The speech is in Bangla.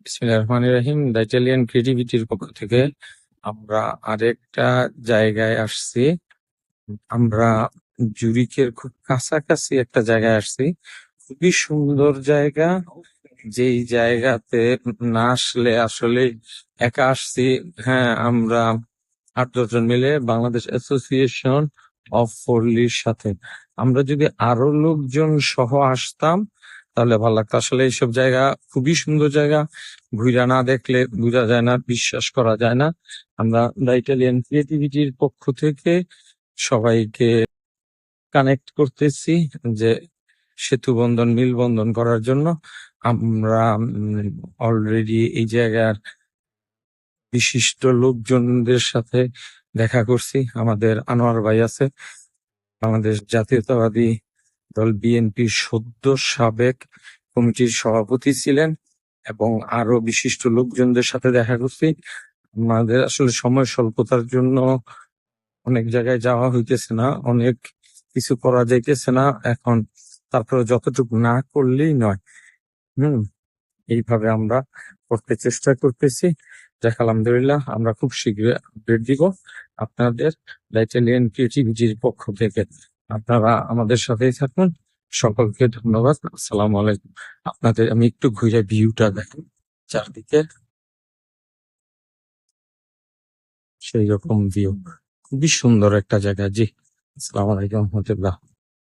বিসমিল্লাহির রহমানির রহিম। দ্য ইটালিয়ান ক্রিয়েটিভিটির পক্ষ থেকে আমরা আরেকটা জায়গায় আসছি। আমরা জুরিকের খুব কাছাকাছি একটা জায়গায় আসছি। খুবই সুন্দর জায়গা। যেই জায়গাতে না আসলে আসলে একা আসছি। হ্যাঁ, আমরা ৮-১০ জন মিলে বাংলাদেশ অ্যাসোসিয়েশন অফ পল্লীর সাথে। আমরা যদি আরো লোকজন সহ আসতাম তাহলে ভালো লাগতো। আসলে এইসব জায়গা খুবই সুন্দর জায়গা। ঘুইরা না দেখলে বোঝা যায় না, বিশ্বাস করা যায় না। আমরা দ্য ইটালিয়ান ক্রিয়েটিভিটির পক্ষ থেকে সবাইকে কানেক্ট করতেছি যে সেতু বন্ধন, মিলবন্ধন করার জন্য। আমরা অলরেডি এই জায়গার বিশিষ্ট লোকজনদের সাথে দেখা করছি। আমাদের আনোয়ার ভাই আছে, বাংলাদেশ জাতীয়তাবাদী দল বিএনপির সদ্য সাবেক কমিটির সভাপতি ছিলেন, এবং আরো বিশিষ্ট লোকজনদের সাথে দেখা করছি। আমাদের আসলে সময় স্বল্পতার জন্য অনেক জায়গায় যাওয়া হইতেছে না, অনেক কিছু করা যাইতেছে না এখন। তারপরে যতটুকু না করলেই নয়। হুম এইভাবে আমরা করতে চেষ্টা করতেছি। যাক, আলহামদুলিল্লাহ, আমরা খুব শীঘ্রই আপডেট দিব আপনাদের দ্য ইটালিয়ান ক্রিয়েটিভিটির পক্ষ থেকে। আপনারা আমাদের সাথেই থাকুন। সকলকে ধন্যবাদ। আসসালামু আলাইকুম। আপনাদের আমি একটু ঘুরে ভিউটা দেখেন চারদিকে, সেই রকম ভিউ। খুবই সুন্দর একটা জায়গা। জি, আসসালামু আলাইকুম রহমতুল্লাহ।